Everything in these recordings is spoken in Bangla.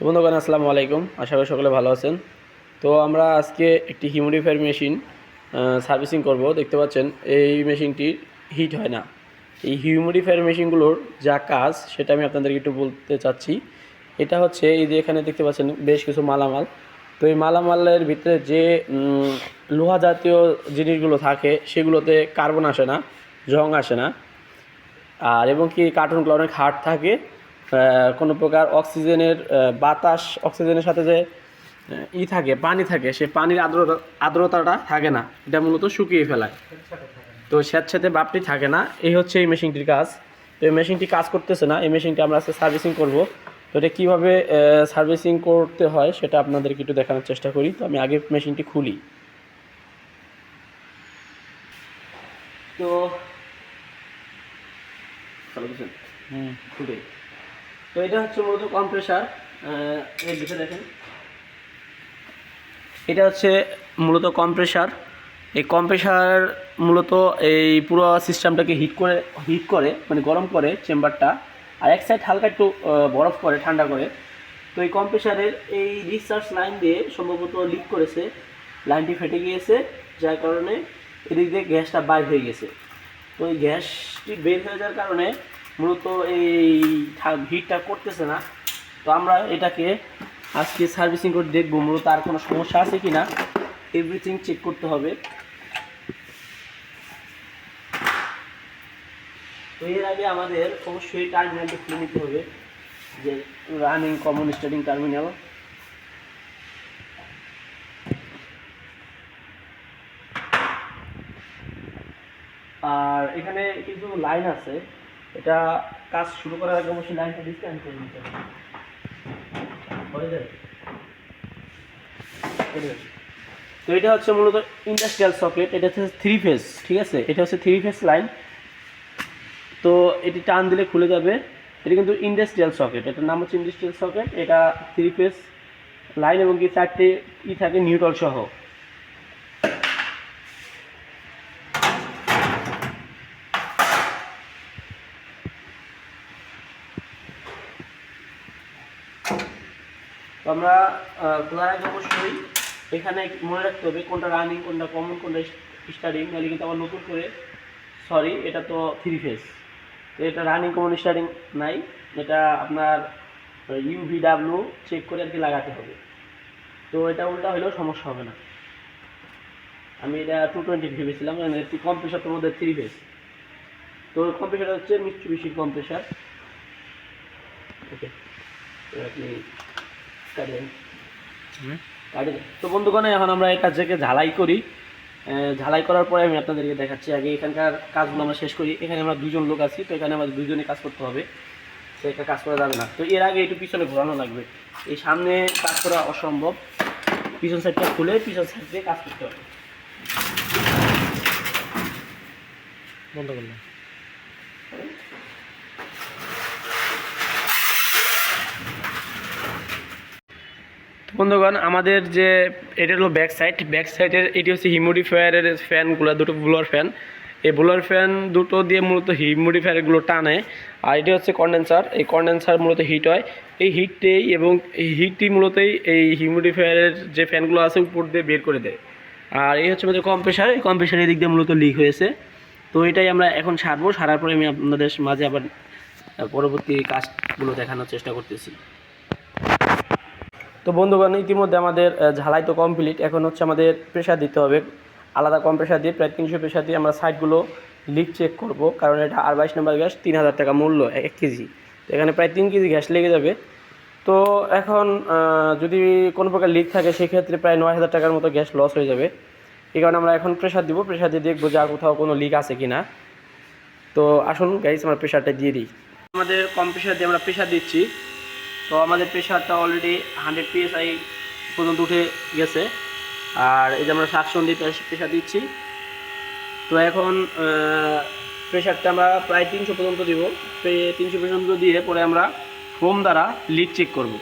তো বন্ধুগণ আসসালামু আলাইকুম, আশা করি সকলে ভালো আছেন। তো আমরা আজকে একটি হিউমিডিফায়ার মেশিন সার্ভিসিং করব। দেখতে পাচ্ছেন এই মেশিনটি হিট হয় না। এই হিউমিডিফায়ার মেশিনগুলোর যা কাজ সেটা আমি আপনাদেরকে একটু বলতে চাচ্ছি। এটা হচ্ছে এই যে এখানে দেখতে পাচ্ছেন বেশ কিছু মালামাল। তো এই মালামালের ভিতরে যে লোহা জাতীয় জিনিসগুলো থাকে সেগুলোতে কার্বন আসে না, জং আসে না, আর এবং কি কার্টুনগুলো অনেক হার্ড থাকে। কোনো প্রকার অক্সিজেনের বাতাস অক্সিজেনের সাথে যে থাকে, পানি থাকে, সেই পানির আর্দ্রতাটা থাকে না, এটা মূলত শুকিয়ে ফেলায়। তো স্যাঁতস্যাঁতে ভাবটি থাকে না। এই হচ্ছে এই মেশিনটির কাজ। তো এই মেশিনটি কাজ করতেছে না, এই মেশিনটি আমরা আজকে সার্ভিসিং করব। তো এটা কীভাবে সার্ভিসিং করতে হয় সেটা আপনাদেরকে একটু দেখানোর চেষ্টা করি। তো আমি আগে মেশিনটি খুলি। তো খুলে তো এটা হচ্ছে মূলত কম্প্রেসার। এর ভিতরে দেখেন, এটা হচ্ছে মূলত কম্প্রেসার। এই কম্প্রেসার মূলত এই পুরো সিস্টেমটাকে হিট করে মানে গরম করে চেম্বারটা, আর এক সাইড হালকা একটু বরফ করে, ঠান্ডা করে। তো এই কম্প্রেসারের এই ডিসচার্জ লাইন দিয়ে সম্ভবত লিক করেছে, লাইনটি ফেটে গিয়েছে, যার কারণে এদিক দিয়ে গ্যাসটা বাইর হয়ে গেছে। তো এই গ্যাসটি বের হয়ে যাওয়ার কারণে মূলত এই হিটটা করতেছে না। তো আমরা এটাকে আজকে সার্ভিসিং করে দেখবো মূলত আর কোনো সমস্যা আছে কি না, এভরিথিং চেক করতে হবে। তো এর আগে আমাদের অবশ্যই টার্মিনালটি খুলে নিতে হবে, যে রানিং কমন স্টার্টিং টার্মিনাল। আর এখানে কিছু লাইন আছে, এটা কাজ শুরু করার আগে অবশ্যই লাইনটা ডিসকানেক্ট করে নিতে হবে। তো এটা হচ্ছে মূলত ইন্ডাস্ট্রিয়াল সকেট, এটা হচ্ছে 3 ফেজ, ঠিক আছে, এটা হচ্ছে 3 ফেজ লাইন। তো এটি টান দিলে খুলে যাবে। এটা কিন্তু ইন্ডাস্ট্রিয়াল সকেট, এটার নাম হচ্ছে ইন্ডাস্ট্রিয়াল সকেট। এটা 3 ফেজ লাইন এবং কি 4টে থাকে নিউট্রাল সহ। তো আমরা খোলার আগে অবশ্যই এখানে মনে রাখতে হবে কোনটা রানিং, কোনটা কমন, কোনটা স্টার্টিং, নাহলে কিন্তু আবার নতুন করে, সরি এটা তো 3 ফেজ, তো এটা রানিং কমন স্টার্টিং নাই, এটা আপনার ইউভিডাব্লিউ চেক করে আর কি লাগাতে হবে। তো এটা উল্টা হলেও সমস্যা হবে না। আমি এটা 220 ভেবেছিলাম, কম্প্রেসারটার মধ্যে 3 ফেজ। তো কম্প্রেসারটা হচ্ছে মিৎসুবিশির কম্প্রেসার। ওকে, আপনি কাটেন। তো বন্ধুগণ, এখন আমরা এই কাজটাকে ঝালাই করি। ঝালাই করার পরে আমি আপনাদেরকে দেখাচ্ছি। আগে এখানকার কাজগুলো আমরা শেষ করি। এখানে আমরা দুজন লোক আছি, তো এখানে আমাদের দুজনে কাজ করতে হবে, তো একটা কাজ করা যাবে না। তো এর আগে একটু পিছনে ঘোরানো লাগবে, এই সামনে কাজ করা অসম্ভব। পিছন সাইডটা খুলে পিছন সাইড দিয়ে কাজ করতে হবে। বন্ধ করলাম। বন্ধুগণ, আমাদের যে এটা হলো ব্যাক সাইডের এটি হচ্ছে হিউমিডিফায়ারের ফ্যানগুলো, দুটো ব্লোয়ার ফ্যান। এই ব্লোয়ার ফ্যান দুটো দিয়ে মূলত হিউমিডিফায়ারগুলো টানে। আর এটি হচ্ছে কন্ডেন্সার, এই কন্ডেন্সার মূলত হিট হয়। এই হিটটাই এবং এই হিটটি মূলতই এই হিউমিডিফায়ারের যে ফ্যানগুলো আছে উপর দিয়ে বের করে দেয়। আর এই হচ্ছে আমাদের কম্প্রেসার, এই কম্প্রেসারের দিক দিয়ে মূলত লিক হয়েছে। তো এটাই আমরা এখন সারার পরে আমি আপনাদের মাঝে আবার পরবর্তী কাজগুলো দেখানোর চেষ্টা করতেছি। তো বন্ধুগণ, ইতিমধ্যে আমাদের ঝালাই তো কমপ্লিট। এখন হচ্ছে আমাদের প্রেশার দিতে হবে, আলাদা কম্প্রেসার দিয়ে প্রায় 300 প্রেশার দিয়ে আমরা সাইডগুলো লিক চেক করব, কারণ এটা 22 নম্বর গ্যাস, 3000 টাকা মূল্য 1 কেজি। তো এখানে প্রায় 3 কেজি গ্যাস লেগে যাবে। তো এখন যদি কোনো প্রকার লিক থাকে সেক্ষেত্রে প্রায় 9000 টাকার মতো গ্যাস লস হয়ে যাবে। এই কারণে আমরা এখন প্রেশার দিব, প্রেশার দিয়ে দেখবো যে আর কোথাও কোনো লিক আছে কি না। তো আসুন গাইস, আমরা প্রেশারটা দিয়ে দিই। আমাদের কম্প্রেসার দিয়ে আমরা প্রেশার দিচ্ছি। তো আমাদের প্রেশারটা অলরেডি 100 PSI পর্যন্ত উঠে গেছে। আর এই যে আমরা সাকশন দিয়ে প্রেশার দিচ্ছি। তো এখন প্রেশারটা আমরা প্রায় 300 পর্যন্ত দিব। 300 পর্যন্ত দিয়ে পরে আমরা ফোম দ্বারা লিক চেক করব।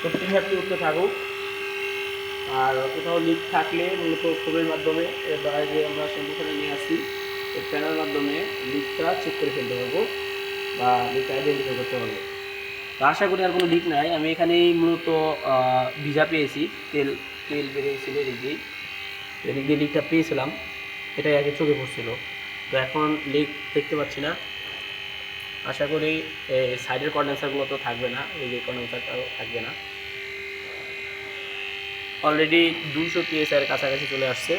তো প্রেশারটি উঠতে থাকুক। আর কোথাও লিক থাকলে মূলত ফোমের মাধ্যমে এর দ্বারা যে আমরা শ্যাম্পুখানে নিয়ে আসি এই ফ্যানের মাধ্যমে লিকটা চেক করে ফেলতে পারবো বা লিকটা আইডেন্টিফাই করতে পারবো। তো আশা করি আর কোনো লিক নাই। আমি এখানেই মূলত ভিজা পেয়েছি, তেল তেল বেরিয়েছিল এদিক দিয়ে, এদিক দিয়ে লিকটা পেয়েছিলাম, এটাই আগে চোখে পড়ছিল। তো এখন লিক দেখতে পাচ্ছি না। আশা করি সাইডের কন্ডেন্সারগুলো তো থাকবে না, এই যে কন্ডেন্সারটাও থাকবে না। অলরেডি 200 PSI এর কাছাকাছি চলে আসছে।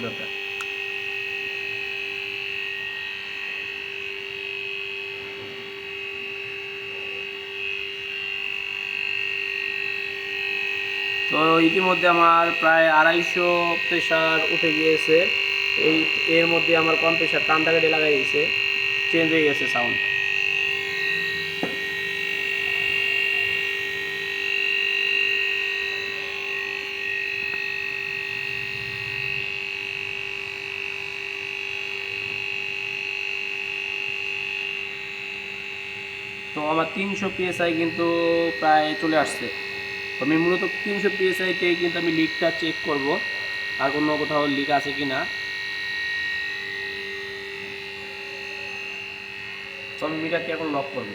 দরকার তো ইতিমধ্যে আমার প্রায় 250 প্রেশার উঠে গিয়েছে। এর মধ্যে আমার কম প্রেশার টানটা কেটে লাগাই দিয়েছে, চেঞ্জ হয়ে গেছে সাউন্ড। তো আমার 300 PSI কিন্তু প্রায় চলে আসছে। আমি মূলত 300 PSI-তেই কিন্তু আমি লিকটা চেক করব আর অন্য কোথাও লিক আছে কি না। তো আমি মিটারটি এখন লক করব।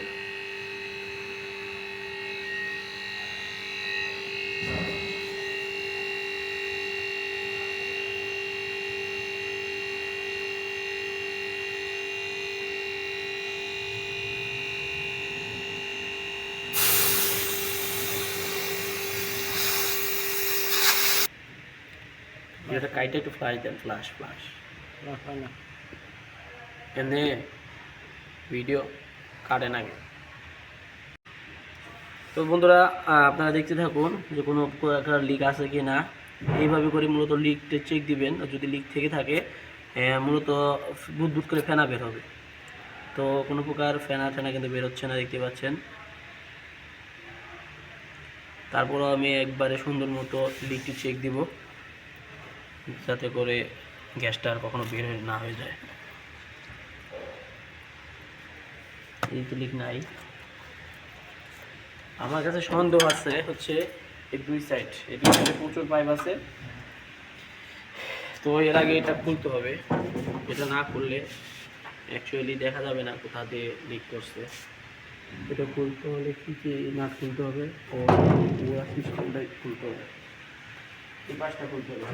এটা কাইটা একটু ফ্লাশ দেন, ফ্লাশ ফ্লাশ হয় না এনে ভিডিও কাটে না। তো বন্ধুরা আপনারা দেখতে থাকুন যে কোনো প্রকার লিক আছে কি না। এইভাবে করে মূলত লিকটা চেক দিবেন। যদি লিক থেকে থাকে মূলত বুদবুদ করে ফেনা বের হবে। তো কোনো প্রকার ফেনা টেনা কিন্তু বের হচ্ছে না, দেখতে পাচ্ছেন। তারপরও আমি একবারে সুন্দর মতো লিকটি চেক দিব যাতে করে গ্যাসটা আর কখনো বের না হয়ে যায়। এই তো লিক নাই। আমার কাছে সন্দেহ আছে হচ্ছে এই দুই সাইডে প্রচুর পাইপ আছে। তো এর আগে এটা খুলতে হবে, এটা না খুললে অ্যাকচুয়ালি দেখা যাবে না কোথা দিয়ে লিক করছে। এটা খুলতে হলে কী কী না খুলতে হবে ও পুরো সিস্টেমটাই খুলতে হবে, এই পাশটা খুলতে হবে।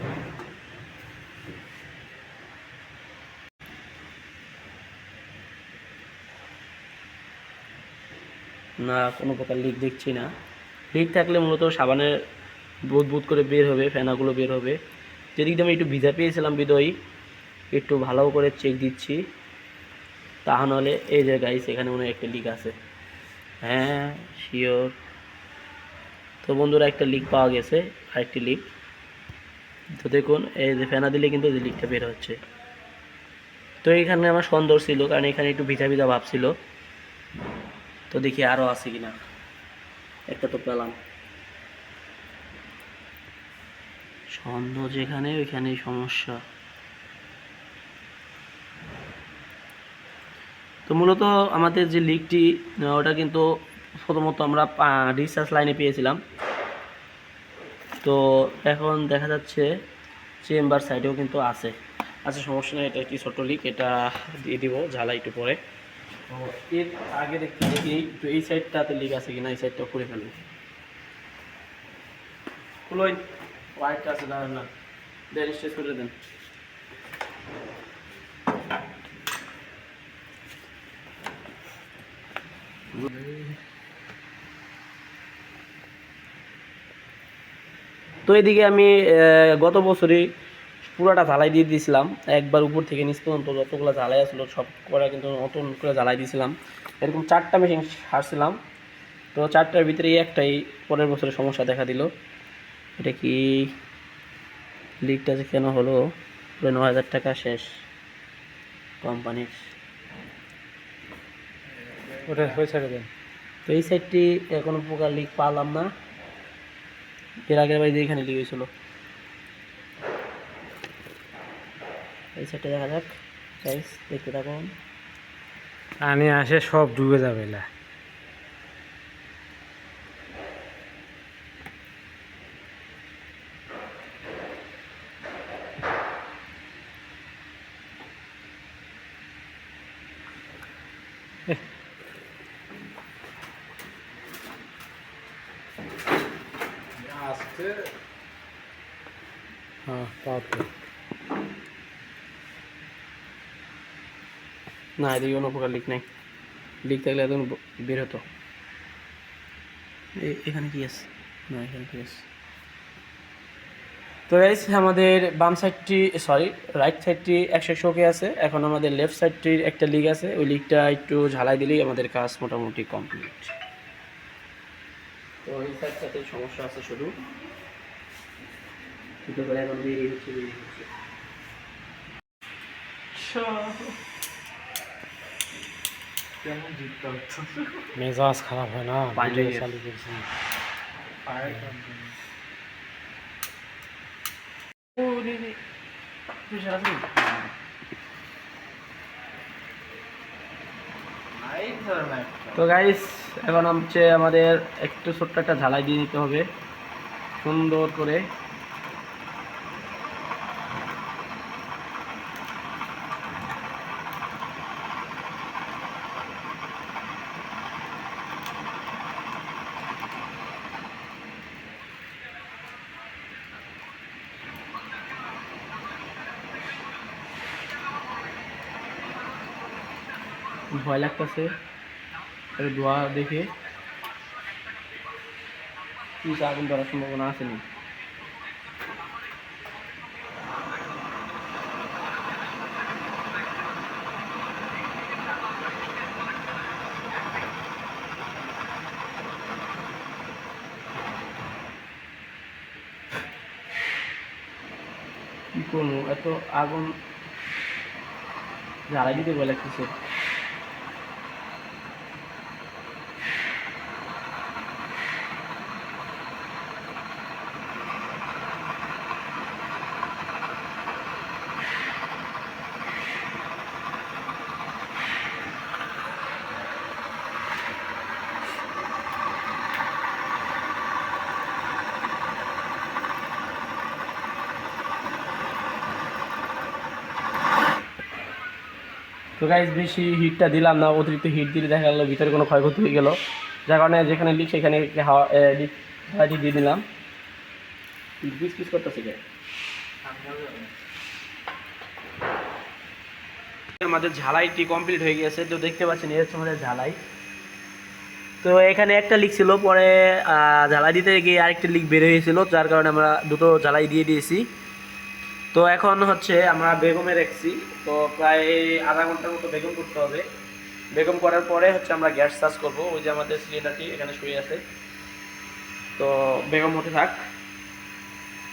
না কোনো প্রকার লিক দেখছি না। লিক থাকলে মূলত সাবানের বুদবুদ করে বের হবে, ফেনাগুলো বের হবে। যেদিক দিয়ে আমি একটু ভিজা পেয়েছিলাম বিদয়ী একটু ভালো করে চেক দিচ্ছি। তা নাহলে এই যে গাইস এখানে মনে হয় একটা লিক আছে। হ্যাঁ শিওর। তো বন্ধুরা একটা লিক পাওয়া গেছে, আরেকটি লিক। তো দেখুন এই যে ফেনা দিলে কিন্তু এই লিকটা বের হচ্ছে। তো এইখানে আমার সন্দেহ ছিল কারণ এখানে একটু ভিজা ভিজা ভাব ছিল। তো দেখি আরও আছে কিনা, একটা তো পেলাম। সন্দেহ যেখানে ওইখানেই সমস্যা। তো মূলত আমাদের যে লিকটি ওটা কিন্তু প্রথমত আমরা ডিসচার্জ লাইনে পেয়েছিলাম। তো এখন দেখা যাচ্ছে চেম্বার সাইডেও কিন্তু আছে। আচ্ছা সমস্যা নেই, এটা একটি ছোট লিক, এটা দিয়ে দিব ঝালাই একটু পরে। তো এর আগে দেখতে দেখি একটু এই সাইডটাতে লিক আছে কিনা, এই সাইডটা করে ফেলবো। খুলোই হোয়াইটটা আছে দাঁড়ান না, দেন স্টেজ করে দেন। তো এদিকে আমি গত বছরই পুরাটা ঝালাই দিয়ে দিয়েছিলাম, একবার উপর থেকে নিচ পর্যন্ত যতগুলো ঝালাই আসলো সব করা কিন্তু নতুন করে ঝালাই দিয়েছিলাম। এরকম 4টা মেশিন সারছিলাম। তো 4টার ভিতরেই একটাই পরের বছরে সমস্যা দেখা দিল। এটা কি লিকটা যে কেন হলো, পুরো 9,000 টাকা শেষ কোম্পানির। ওটা হয়ে ছেড়ে দেন। তো এই সাইডটি কোনো প্রকার লিক পালাম না, এর আগের বাড়ি এখানে লিক হয়েছিল। এই সাইডটা দেখা যাক গাইস, দেখতে থাকুন। পানি আসে সব ডুবে যাবে না। হ্যাঁ তাও তো। না, এদিকে কোনো প্রকার লিক নাই। লিক থাকলে একদম বের হতো। এখানে কি আছে? না, এখানে কি আছে? তো গাইস আমাদের বাম সাইডটি রাইট সাইডটি 100 ওকে আছে। এখন আমাদের লেফট সাইডটির একটা লিক আছে, ওই লিকটা একটু ঝালাই দিলেই আমাদের কাজ মোটামুটি কমপ্লিট। তো এই সাইডটাতে সমস্যা আছে শুধু, কিন্তু এখন বেরিয়ে হচ্ছে। কেমন জিততে হচ্ছে, মেজাজ খারাপ হয় না পানি চালু করছি। তো গাইস এখন হচ্ছে আমাদের একটু ছোট্ট একটা ঝালাই দিয়ে নিতে হবে সুন্দর করে। ভয় লাগতেছে ধোয়া দেখে, কিছু আগুন ধরার সম্ভাবনা আসেনি। কি করবো, এত আগুন জ্বালাই দিতে ভয় লাগতেছে। তো গাইস বেশি হিটটা দিলাম না, অতিরিক্ত হিট দিলে দেখা গেলো ভিতরে কোনো ক্ষয়ক্ষতি হয়ে গেল, যার কারণে যেখানে লিক সেখানে হাওয়া দিয়ে দিলাম। পিস পিস করতেছে কে? আমাদের ঝালাইটি কমপ্লিট হয়ে গেছে। তো দেখতে পাচ্ছেন এই হচ্ছে আমাদের ঝালাই। তো এখানে একটা লিক ছিল, পরে ঝালাই দিতে গিয়ে আরেকটা লিক বের হয়েছিল, যার কারণে আমরা দুটো ঝালাই দিয়ে দিয়েছি। তো এখন হচ্ছে আমরা বেগমে রাখছি, তো প্রায় আধা ঘন্টার মতো বেগম করতে হবে। বেগম করার পরে হচ্ছে আমরা গ্যাস চার্জ করবো। ওই যে আমাদের সিলিন্ডারটি এখানে শুয়ে আছে, তো বেগম হতে থাক।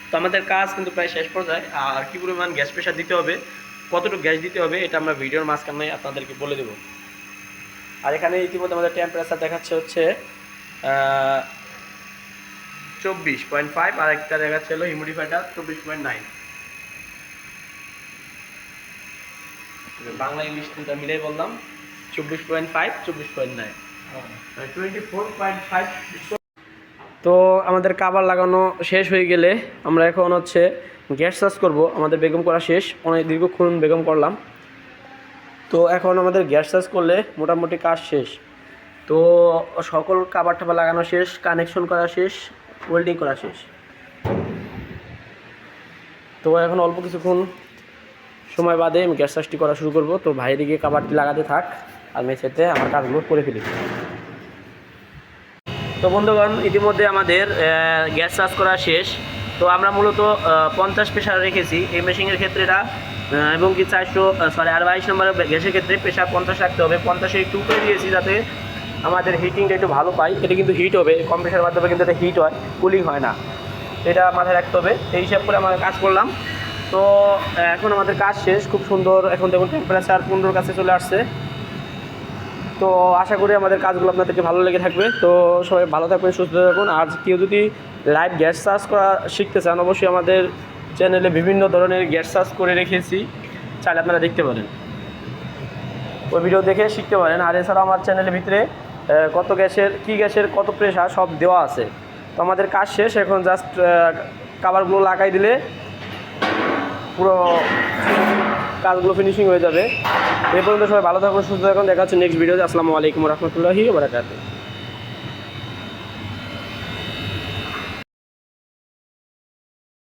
তো আমাদের কাজ কিন্তু প্রায় শেষ পর্যায়ে। আর কী পরিমাণ গ্যাস প্রেশার দিতে হবে, কতটুকু গ্যাস দিতে হবে, এটা আমরা ভিডিওর মাঝখানে আপনাদেরকে বলে দেবো। আর এখানে ইতিমধ্যে আমাদের টেম্পারেচার দেখাচ্ছে হচ্ছে 24.5, আর একটা দেখাচ্ছে হলো হিউমিডিফায়ারটা 24.9। বাংলা ইংলিশ দুটা মিলেই বললাম 24.5, 24.9, 24.5। তো আমাদের কাভার লাগানো শেষ হয়ে গেলে আমরা এখন হচ্ছে গ্যাস চার্জ করবো। আমাদের বেগম করা শেষ, অনেক দীর্ঘক্ষণ বেগম করলাম। তো এখন আমাদের গ্যাস চার্জ করলে মোটামুটি কাজ শেষ। তো সকল কাভার টাভার লাগানো শেষ, কানেকশন করা শেষ, ওয়েল্ডিং করা শেষ। তো এখন অল্প কিছুক্ষণ সময় বাদে আমি গ্যাস চার্জটি করা শুরু করব। তো ভাইয়ের দিকে কাভারটি লাগাতে থাক, আর মেঝেতে আমার কাজগুলো করে ফেলি। তো বন্ধুগণ ইতিমধ্যে আমাদের গ্যাস চার্জ করা শেষ। তো আমরা মূলত 50 প্রেশার রেখেছি এই মেশিনের ক্ষেত্রে এটা, এবং কি 28 নম্বরের গ্যাসের ক্ষেত্রে প্রেশার 50 রাখতে হবে। 50-এ একটু উপরে দিয়েছি যাতে আমাদের হিটিংটা একটু ভালো পাই। এটা কিন্তু হিট হবে, কম প্রেশার মাধ্যমে কিন্তু এটা হিট হয়, কুলিং হয় না। এটা মাথায় রাখতে হবে। এই হিসাব করে আমরা কাজ করলাম। তো এখন আমাদের কাজ শেষ খুব সুন্দর। এখন দেখুন টেম্পারেচার 15 কাছে চলে আসছে। তো আশা করি আমাদের কাজগুলো আপনাদেরকে ভালো লেগে থাকবে। তো সবাই ভালো থাকবেন, সুস্থ থাকুন। আর কেউ যদি লাইভ গ্যাস সার্চ করা শিখতে চান, অবশ্যই আমাদের চ্যানেলে বিভিন্ন ধরনের গ্যাস সার্চ করে রেখেছি, চাইলে আপনারা দেখতে পারেন, ওই ভিডিও দেখে শিখতে পারেন। আর এছাড়া আমার চ্যানেলের ভিতরে কত গ্যাসের কী গ্যাসের কত প্রেশার সব দেওয়া আছে। তো আমাদের কাজ শেষ, এখন জাস্ট কাভারগুলো লাগাই দিলে পুরো কাজগুলো ফিনিশিং হয়ে যাবে। এই পর্যন্ত সবাই ভালো থাকুন, সুস্থ থাকুন। দেখা হচ্ছে নেক্সট ভিডিওতে। আসসালামু আলাইকুম রহমতুল্লাহি ওয়া বারাকাতুহু।